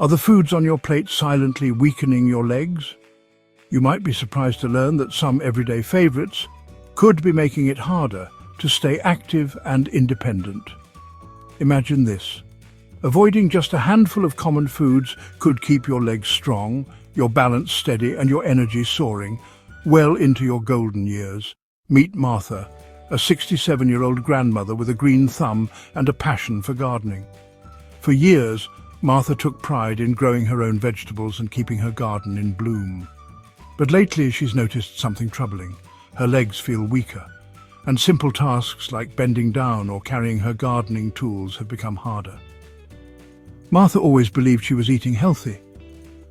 Are the foods on your plate silently weakening your legs? You might be surprised to learn that some everyday favorites could be making it harder to stay active and independent. Imagine this. Avoiding just a handful of common foods could keep your legs strong, your balance steady, and your energy soaring well into your golden years. Meet Martha, a 67-year-old grandmother with a green thumb and a passion for gardening. For years, Martha took pride in growing her own vegetables and keeping her garden in bloom. But lately she's noticed something troubling. Her legs feel weaker, and simple tasks like bending down or carrying her gardening tools have become harder. Martha always believed she was eating healthy,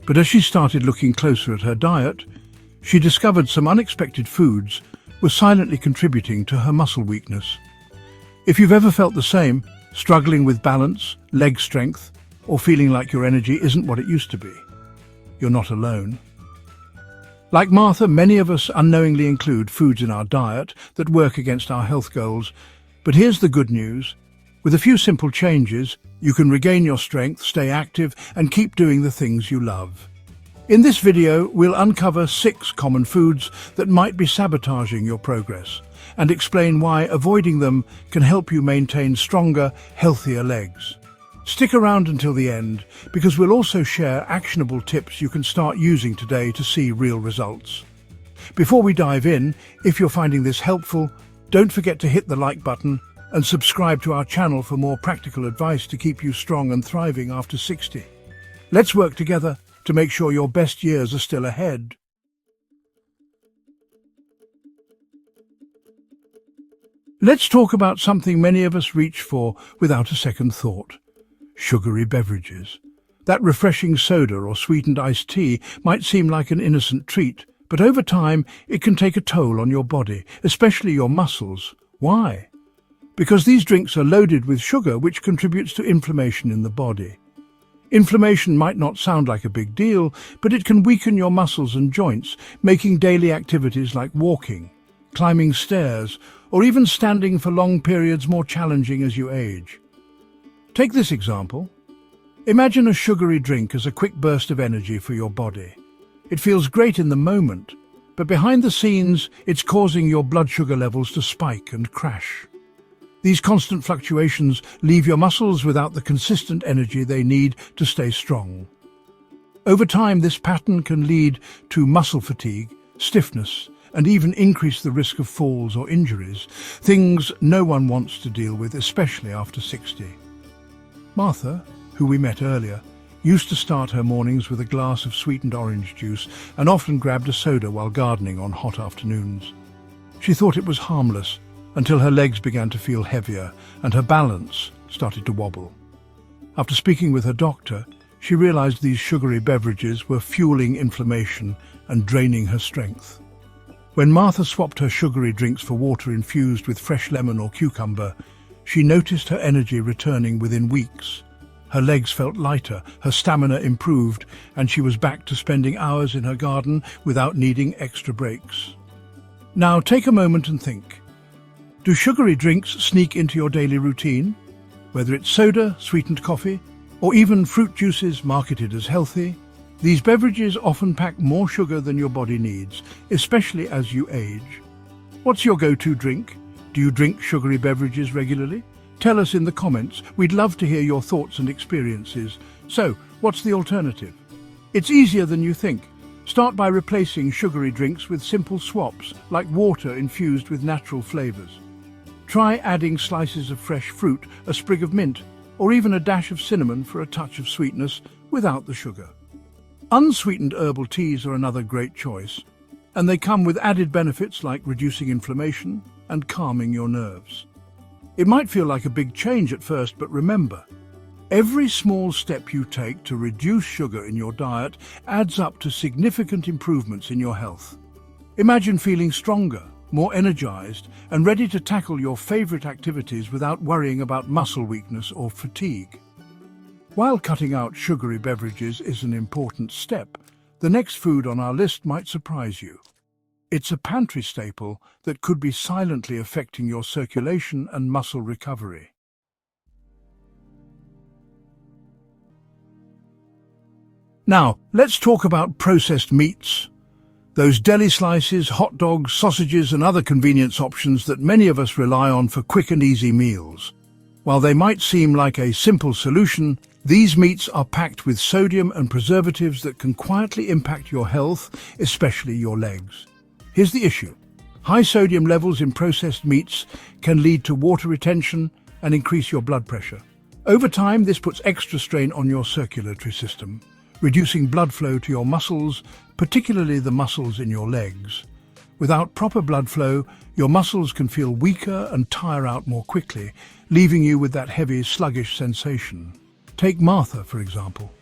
but as she started looking closer at her diet, she discovered some unexpected foods were silently contributing to her muscle weakness. If you've ever felt the same, struggling with balance, leg strength, or feeling like your energy isn't what it used to be, you're not alone. Like Martha, many of us unknowingly include foods in our diet that work against our health goals. But here's the good news. With a few simple changes, you can regain your strength, stay active, and keep doing the things you love. In this video, we'll uncover 6 common foods that might be sabotaging your progress and explain why avoiding them can help you maintain stronger, healthier legs. Stick around until the end, because we'll also share actionable tips you can start using today to see real results. Before we dive in, if you're finding this helpful, don't forget to hit the like button and subscribe to our channel for more practical advice to keep you strong and thriving after 60. Let's work together to make sure your best years are still ahead. Let's talk about something many of us reach for without a second thought. Sugary beverages. That refreshing soda or sweetened iced tea might seem like an innocent treat, but over time it can take a toll on your body, especially your muscles. Why? Because these drinks are loaded with sugar, which contributes to inflammation in the body. Inflammation might not sound like a big deal, but it can weaken your muscles and joints, making daily activities like walking, climbing stairs, or even standing for long periods more challenging as you age. Take this example. Imagine a sugary drink as a quick burst of energy for your body. It feels great in the moment, but behind the scenes, it's causing your blood sugar levels to spike and crash. These constant fluctuations leave your muscles without the consistent energy they need to stay strong. Over time, this pattern can lead to muscle fatigue, stiffness, and even increase the risk of falls or injuries, things no one wants to deal with, especially after 60. Martha, who we met earlier, used to start her mornings with a glass of sweetened orange juice and often grabbed a soda while gardening on hot afternoons. She thought it was harmless until her legs began to feel heavier and her balance started to wobble. After speaking with her doctor, she realized these sugary beverages were fueling inflammation and draining her strength. When Martha swapped her sugary drinks for water infused with fresh lemon or cucumber, she noticed her energy returning within weeks. Her legs felt lighter, her stamina improved, and she was back to spending hours in her garden without needing extra breaks. Now take a moment and think. Do sugary drinks sneak into your daily routine? Whether it's soda, sweetened coffee, or even fruit juices marketed as healthy, these beverages often pack more sugar than your body needs, especially as you age. What's your go-to drink? Do you drink sugary beverages regularly? Tell us in the comments. We'd love to hear your thoughts and experiences. So, what's the alternative? It's easier than you think. Start by replacing sugary drinks with simple swaps, like water infused with natural flavors. Try adding slices of fresh fruit, a sprig of mint, or even a dash of cinnamon for a touch of sweetness without the sugar. Unsweetened herbal teas are another great choice, and they come with added benefits like reducing inflammation and calming your nerves. It might feel like a big change at first, but remember, every small step you take to reduce sugar in your diet adds up to significant improvements in your health. Imagine feeling stronger, more energized, and ready to tackle your favorite activities without worrying about muscle weakness or fatigue. While cutting out sugary beverages is an important step, the next food on our list might surprise you. It's a pantry staple that could be silently affecting your circulation and muscle recovery. Now, let's talk about processed meats. Those deli slices, hot dogs, sausages and other convenience options that many of us rely on for quick and easy meals. While they might seem like a simple solution, these meats are packed with sodium and preservatives that can quietly impact your health, especially your legs. Here's the issue. High sodium levels in processed meats can lead to water retention and increase your blood pressure. Over time, this puts extra strain on your circulatory system, reducing blood flow to your muscles, particularly the muscles in your legs. Without proper blood flow, your muscles can feel weaker and tire out more quickly, leaving you with that heavy, sluggish sensation. Take Martha, for example.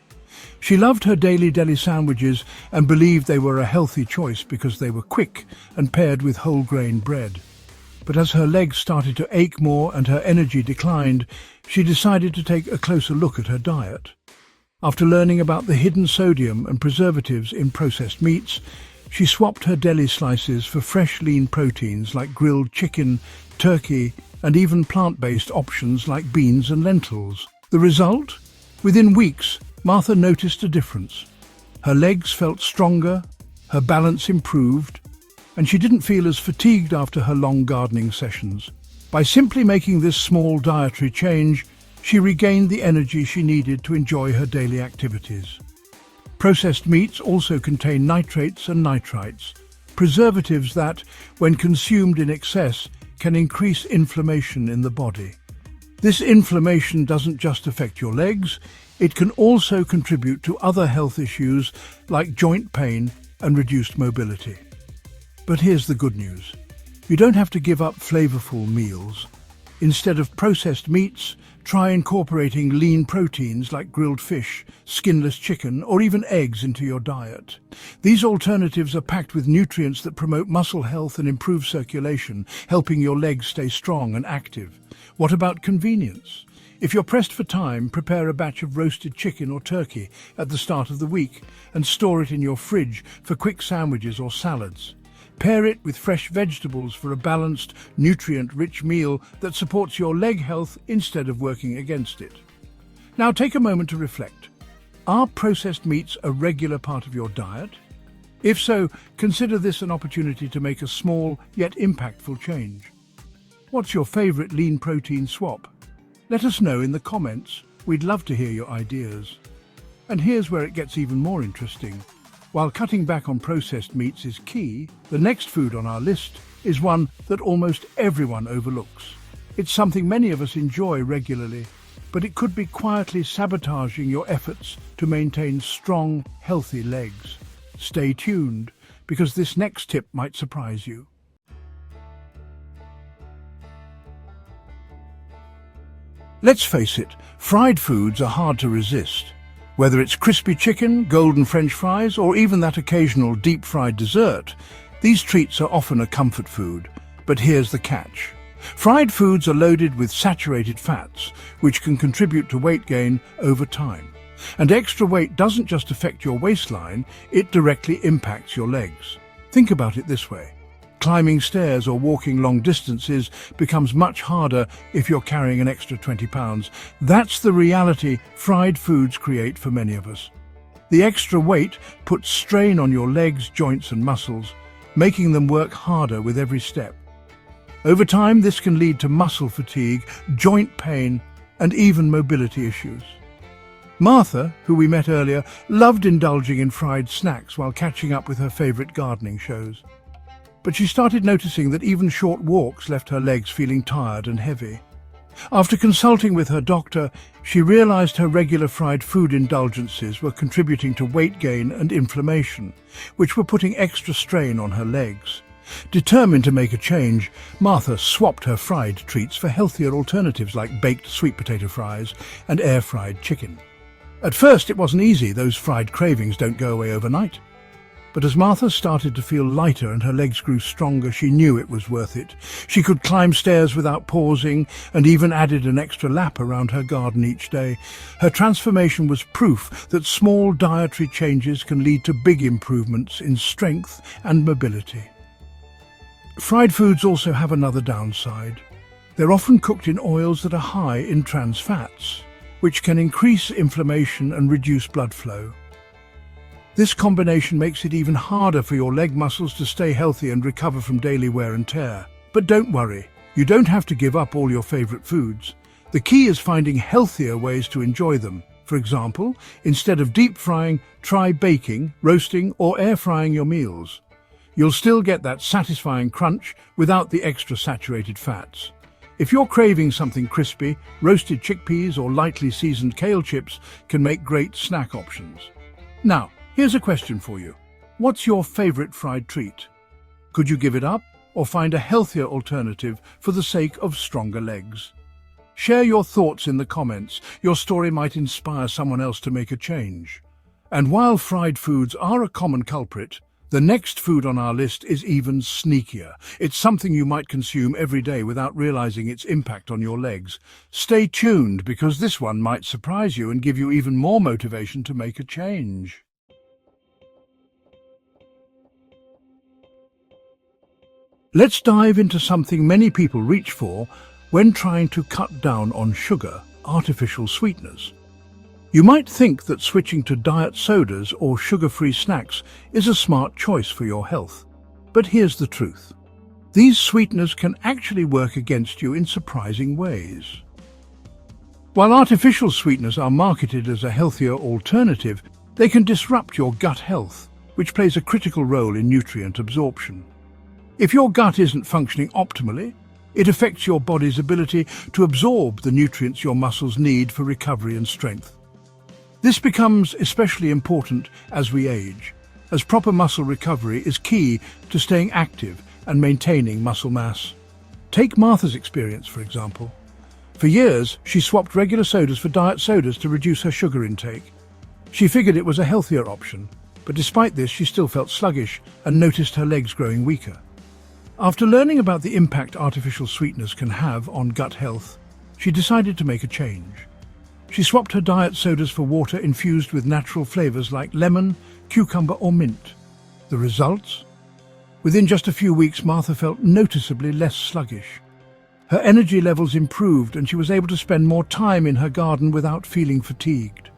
She loved her daily deli sandwiches and believed they were a healthy choice because they were quick and paired with whole grain bread. But as her legs started to ache more and her energy declined, she decided to take a closer look at her diet. After learning about the hidden sodium and preservatives in processed meats, she swapped her deli slices for fresh lean proteins like grilled chicken, turkey, and even plant-based options like beans and lentils. The result? Within weeks, Martha noticed a difference. Her legs felt stronger, her balance improved, and she didn't feel as fatigued after her long gardening sessions. By simply making this small dietary change, she regained the energy she needed to enjoy her daily activities. Processed meats also contain nitrates and nitrites, preservatives that, when consumed in excess, can increase inflammation in the body. This inflammation doesn't just affect your legs, it can also contribute to other health issues like joint pain and reduced mobility. But here's the good news. You don't have to give up flavorful meals. Instead of processed meats, try incorporating lean proteins like grilled fish, skinless chicken, or even eggs into your diet. These alternatives are packed with nutrients that promote muscle health and improve circulation, helping your legs stay strong and active. What about convenience? If you're pressed for time, prepare a batch of roasted chicken or turkey at the start of the week and store it in your fridge for quick sandwiches or salads. Pair it with fresh vegetables for a balanced, nutrient-rich meal that supports your leg health instead of working against it. Now take a moment to reflect. Are processed meats a regular part of your diet? If so, consider this an opportunity to make a small yet impactful change. What's your favorite lean protein swap? Let us know in the comments. We'd love to hear your ideas. And here's where it gets even more interesting. While cutting back on processed meats is key, the next food on our list is one that almost everyone overlooks. It's something many of us enjoy regularly, but it could be quietly sabotaging your efforts to maintain strong, healthy legs. Stay tuned, because this next tip might surprise you. Let's face it, fried foods are hard to resist. Whether it's crispy chicken, golden French fries, or even that occasional deep-fried dessert, these treats are often a comfort food. But here's the catch. Fried foods are loaded with saturated fats, which can contribute to weight gain over time. And extra weight doesn't just affect your waistline, it directly impacts your legs. Think about it this way. Climbing stairs or walking long distances becomes much harder if you're carrying an extra 20 pounds. That's the reality fried foods create for many of us. The extra weight puts strain on your legs, joints and muscles, making them work harder with every step. Over time, this can lead to muscle fatigue, joint pain, and even mobility issues. Martha, who we met earlier, loved indulging in fried snacks while catching up with her favorite gardening shows. But she started noticing that even short walks left her legs feeling tired and heavy. After consulting with her doctor, she realized her regular fried food indulgences were contributing to weight gain and inflammation, which were putting extra strain on her legs. Determined to make a change, Martha swapped her fried treats for healthier alternatives like baked sweet potato fries and air-fried chicken. At first, it wasn't easy. Those fried cravings don't go away overnight. But as Martha started to feel lighter and her legs grew stronger, she knew it was worth it. She could climb stairs without pausing and even added an extra lap around her garden each day. Her transformation was proof that small dietary changes can lead to big improvements in strength and mobility. Fried foods also have another downside. They're often cooked in oils that are high in trans fats, which can increase inflammation and reduce blood flow. This combination makes it even harder for your leg muscles to stay healthy and recover from daily wear and tear. But don't worry, you don't have to give up all your favorite foods. The key is finding healthier ways to enjoy them. For example, instead of deep frying, try baking, roasting, or air frying your meals. You'll still get that satisfying crunch without the extra saturated fats. If you're craving something crispy, roasted chickpeas or lightly seasoned kale chips can make great snack options. Now, here's a question for you. What's your favorite fried treat? Could you give it up or find a healthier alternative for the sake of stronger legs? Share your thoughts in the comments. Your story might inspire someone else to make a change. And while fried foods are a common culprit, the next food on our list is even sneakier. It's something you might consume every day without realizing its impact on your legs. Stay tuned because this one might surprise you and give you even more motivation to make a change. Let's dive into something many people reach for when trying to cut down on sugar, artificial sweeteners. You might think that switching to diet sodas or sugar-free snacks is a smart choice for your health. But here's the truth. These sweeteners can actually work against you in surprising ways. While artificial sweeteners are marketed as a healthier alternative, they can disrupt your gut health, which plays a critical role in nutrient absorption. If your gut isn't functioning optimally, it affects your body's ability to absorb the nutrients your muscles need for recovery and strength. This becomes especially important as we age, as proper muscle recovery is key to staying active and maintaining muscle mass. Take Martha's experience, for example. For years, she swapped regular sodas for diet sodas to reduce her sugar intake. She figured it was a healthier option, but despite this, she still felt sluggish and noticed her legs growing weaker. After learning about the impact artificial sweeteners can have on gut health, she decided to make a change. She swapped her diet sodas for water infused with natural flavors like lemon, cucumber or mint. The results? Within just a few weeks, Martha felt noticeably less sluggish. Her energy levels improved and she was able to spend more time in her garden without feeling fatigued.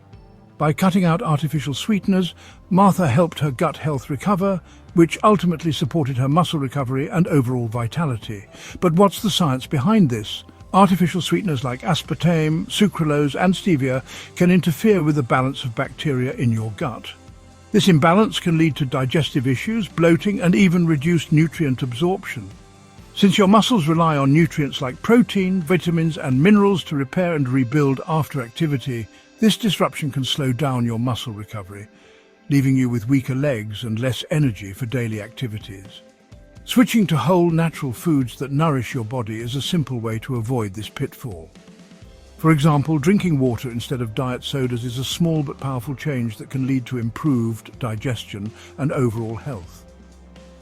By cutting out artificial sweeteners, Martha helped her gut health recover, which ultimately supported her muscle recovery and overall vitality. But what's the science behind this? Artificial sweeteners like aspartame, sucralose and stevia can interfere with the balance of bacteria in your gut. This imbalance can lead to digestive issues, bloating and even reduced nutrient absorption. Since your muscles rely on nutrients like protein, vitamins and minerals to repair and rebuild after activity, this disruption can slow down your muscle recovery, leaving you with weaker legs and less energy for daily activities. Switching to whole natural foods that nourish your body is a simple way to avoid this pitfall. For example, drinking water instead of diet sodas is a small but powerful change that can lead to improved digestion and overall health.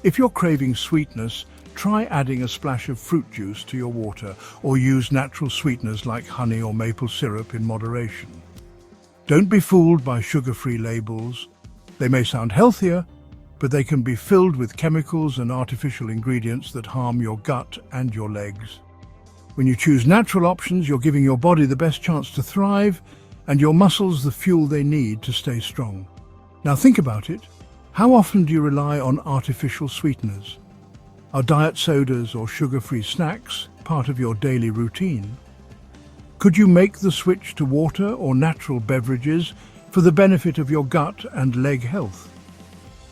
If you're craving sweetness, try adding a splash of fruit juice to your water or use natural sweeteners like honey or maple syrup in moderation. Don't be fooled by sugar-free labels. They may sound healthier, but they can be filled with chemicals and artificial ingredients that harm your gut and your legs. When you choose natural options, you're giving your body the best chance to thrive and your muscles the fuel they need to stay strong. Now think about it. How often do you rely on artificial sweeteners? Are diet sodas or sugar-free snacks part of your daily routine? Could you make the switch to water or natural beverages for the benefit of your gut and leg health?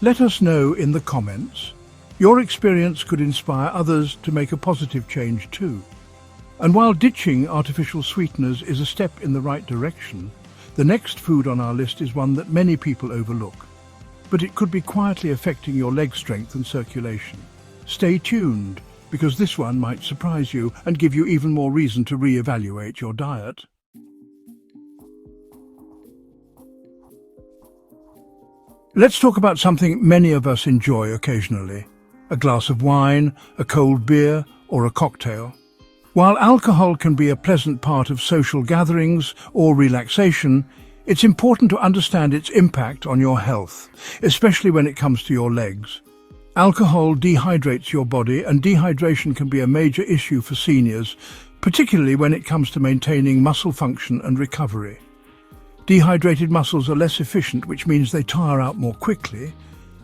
Let us know in the comments. Your experience could inspire others to make a positive change too. And while ditching artificial sweeteners is a step in the right direction, the next food on our list is one that many people overlook. But it could be quietly affecting your leg strength and circulation. Stay tuned, because this one might surprise you and give you even more reason to re-evaluate your diet. Let's talk about something many of us enjoy occasionally. A glass of wine, a cold beer, or a cocktail. While alcohol can be a pleasant part of social gatherings or relaxation, it's important to understand its impact on your health, especially when it comes to your legs. Alcohol dehydrates your body, and dehydration can be a major issue for seniors, particularly when it comes to maintaining muscle function and recovery. Dehydrated muscles are less efficient, which means they tire out more quickly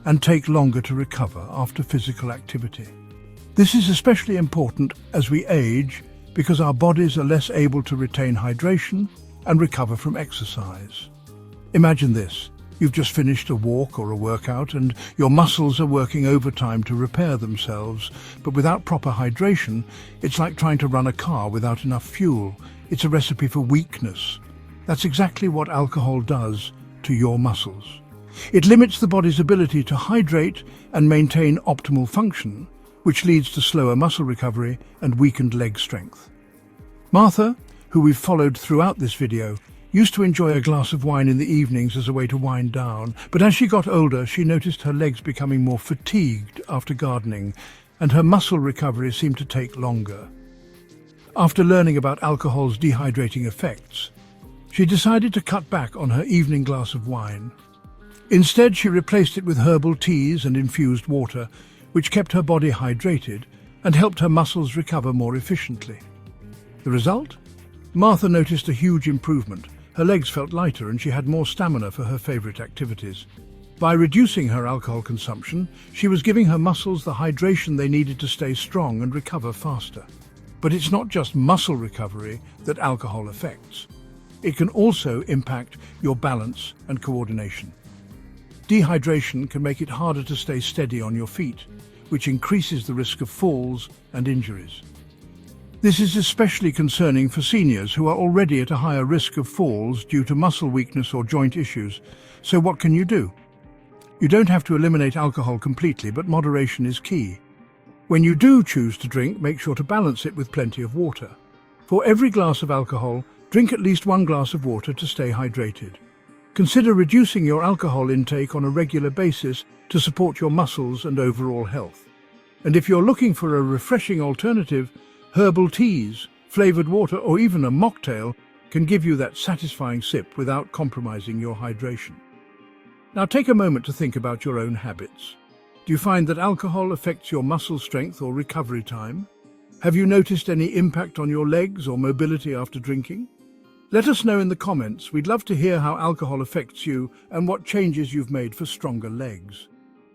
and take longer to recover after physical activity. This is especially important as we age because our bodies are less able to retain hydration and recover from exercise. Imagine this. You've just finished a walk or a workout and your muscles are working overtime to repair themselves, but without proper hydration, it's like trying to run a car without enough fuel. It's a recipe for weakness. That's exactly what alcohol does to your muscles. It limits the body's ability to hydrate and maintain optimal function, which leads to slower muscle recovery and weakened leg strength. Martha, who we've followed throughout this video, used to enjoy a glass of wine in the evenings as a way to wind down, but as she got older, she noticed her legs becoming more fatigued after gardening, and her muscle recovery seemed to take longer. After learning about alcohol's dehydrating effects, she decided to cut back on her evening glass of wine. Instead, she replaced it with herbal teas and infused water, which kept her body hydrated and helped her muscles recover more efficiently. The result? Martha noticed a huge improvement. Her legs felt lighter and she had more stamina for her favorite activities. By reducing her alcohol consumption, she was giving her muscles the hydration they needed to stay strong and recover faster. But it's not just muscle recovery that alcohol affects. It can also impact your balance and coordination. Dehydration can make it harder to stay steady on your feet, which increases the risk of falls and injuries. This is especially concerning for seniors who are already at a higher risk of falls due to muscle weakness or joint issues. So what can you do? You don't have to eliminate alcohol completely, but moderation is key. When you do choose to drink, make sure to balance it with plenty of water. For every glass of alcohol, drink at least 1 glass of water to stay hydrated. Consider reducing your alcohol intake on a regular basis to support your muscles and overall health. And if you're looking for a refreshing alternative, herbal teas, flavored water, or even a mocktail can give you that satisfying sip without compromising your hydration. Now take a moment to think about your own habits. Do you find that alcohol affects your muscle strength or recovery time? Have you noticed any impact on your legs or mobility after drinking? Let us know in the comments. We'd love to hear how alcohol affects you and what changes you've made for stronger legs.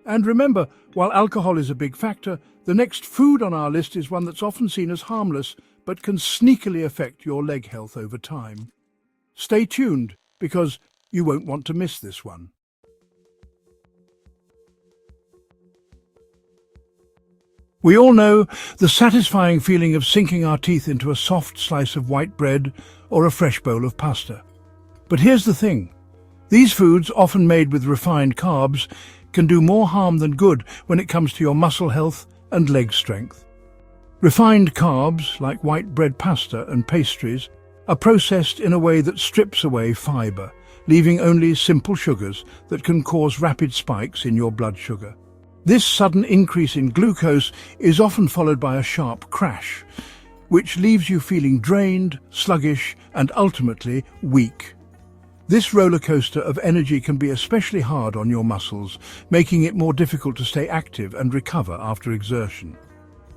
And remember, while alcohol is a big factor, the next food on our list is one that's often seen as harmless, but can sneakily affect your leg health over time. Stay tuned, because you won't want to miss this one. We all know the satisfying feeling of sinking our teeth into a soft slice of white bread or a fresh bowl of pasta. But here's the thing. These foods, often made with refined carbs, can do more harm than good when it comes to your muscle health and leg strength. Refined carbs, like white bread pasta and pastries, are processed in a way that strips away fiber, leaving only simple sugars that can cause rapid spikes in your blood sugar. This sudden increase in glucose is often followed by a sharp crash, which leaves you feeling drained, sluggish, and ultimately weak. This roller coaster of energy can be especially hard on your muscles, making it more difficult to stay active and recover after exertion.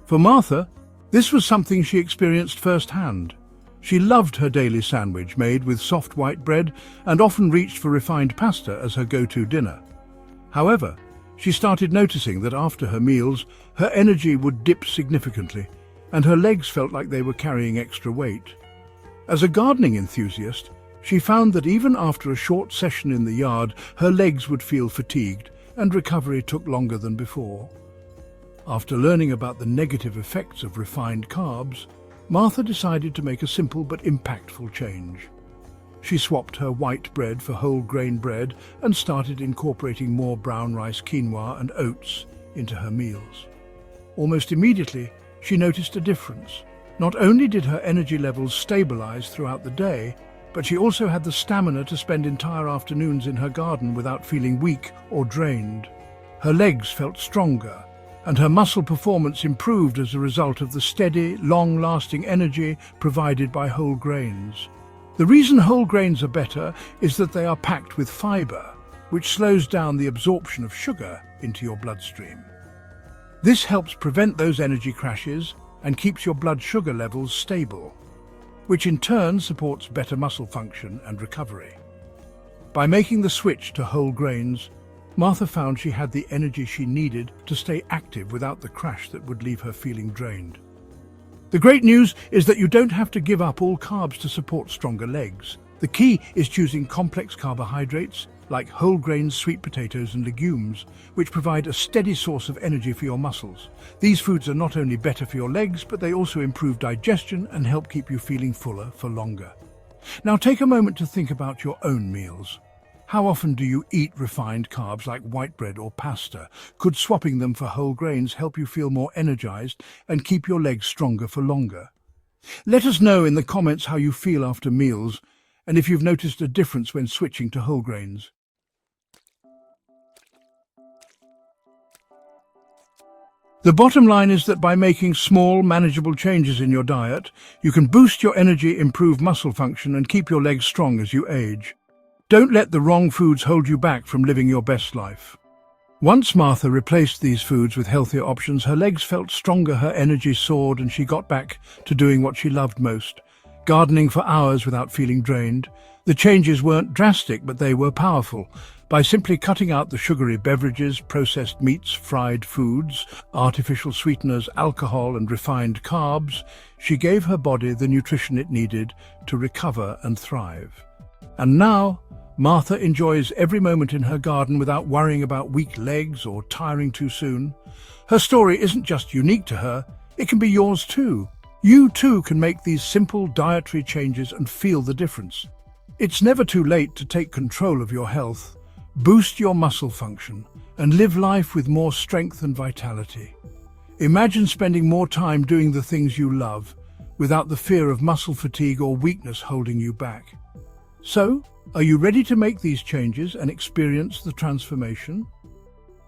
For Martha, this was something she experienced firsthand. She loved her daily sandwich made with soft white bread and often reached for refined pasta as her go-to dinner. However, she started noticing that after her meals, her energy would dip significantly, and her legs felt like they were carrying extra weight. As a gardening enthusiast, she found that even after a short session in the yard, her legs would feel fatigued and recovery took longer than before. After learning about the negative effects of refined carbs, Martha decided to make a simple but impactful change. She swapped her white bread for whole grain bread and started incorporating more brown rice, quinoa and oats into her meals. Almost immediately, she noticed a difference. Not only did her energy levels stabilize throughout the day, but she also had the stamina to spend entire afternoons in her garden without feeling weak or drained. Her legs felt stronger, and her muscle performance improved as a result of the steady, long-lasting energy provided by whole grains. The reason whole grains are better is that they are packed with fiber, which slows down the absorption of sugar into your bloodstream. This helps prevent those energy crashes and keeps your blood sugar levels stable, which in turn supports better muscle function and recovery. By making the switch to whole grains, Martha found she had the energy she needed to stay active without the crash that would leave her feeling drained. The great news is that you don't have to give up all carbs to support stronger legs. The key is choosing complex carbohydrates like whole grains, sweet potatoes and legumes, which provide a steady source of energy for your muscles. These foods are not only better for your legs, but they also improve digestion and help keep you feeling fuller for longer. Now take a moment to think about your own meals. How often do you eat refined carbs like white bread or pasta? Could swapping them for whole grains help you feel more energized and keep your legs stronger for longer? Let us know in the comments how you feel after meals and if you've noticed a difference when switching to whole grains. The bottom line is that by making small, manageable changes in your diet, you can boost your energy, improve muscle function, and keep your legs strong as you age. Don't let the wrong foods hold you back from living your best life. Once Martha replaced these foods with healthier options, her legs felt stronger, her energy soared, and she got back to doing what she loved most, gardening for hours without feeling drained. The changes weren't drastic, but they were powerful. By simply cutting out the sugary beverages, processed meats, fried foods, artificial sweeteners, alcohol and refined carbs, she gave her body the nutrition it needed to recover and thrive. And now, Martha enjoys every moment in her garden without worrying about weak legs or tiring too soon. Her story isn't just unique to her, it can be yours too. You too can make these simple dietary changes and feel the difference. It's never too late to take control of your health, boost your muscle function, and live life with more strength and vitality. Imagine spending more time doing the things you love, without the fear of muscle fatigue or weakness holding you back. So, are you ready to make these changes and experience the transformation?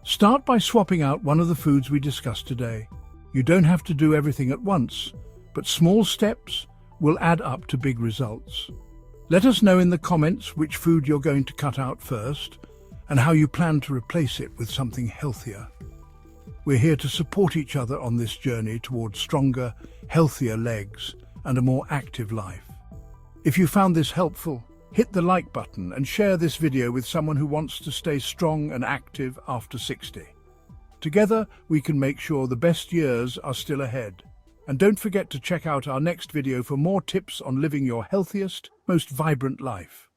Start by swapping out one of the foods we discussed today. You don't have to do everything at once, but small steps will add up to big results. Let us know in the comments which food you're going to cut out first and how you plan to replace it with something healthier. We're here to support each other on this journey towards stronger, healthier legs and a more active life. If you found this helpful, hit the like button and share this video with someone who wants to stay strong and active after 60. Together, we can make sure the best years are still ahead. And don't forget to check out our next video for more tips on living your healthiest, most vibrant life.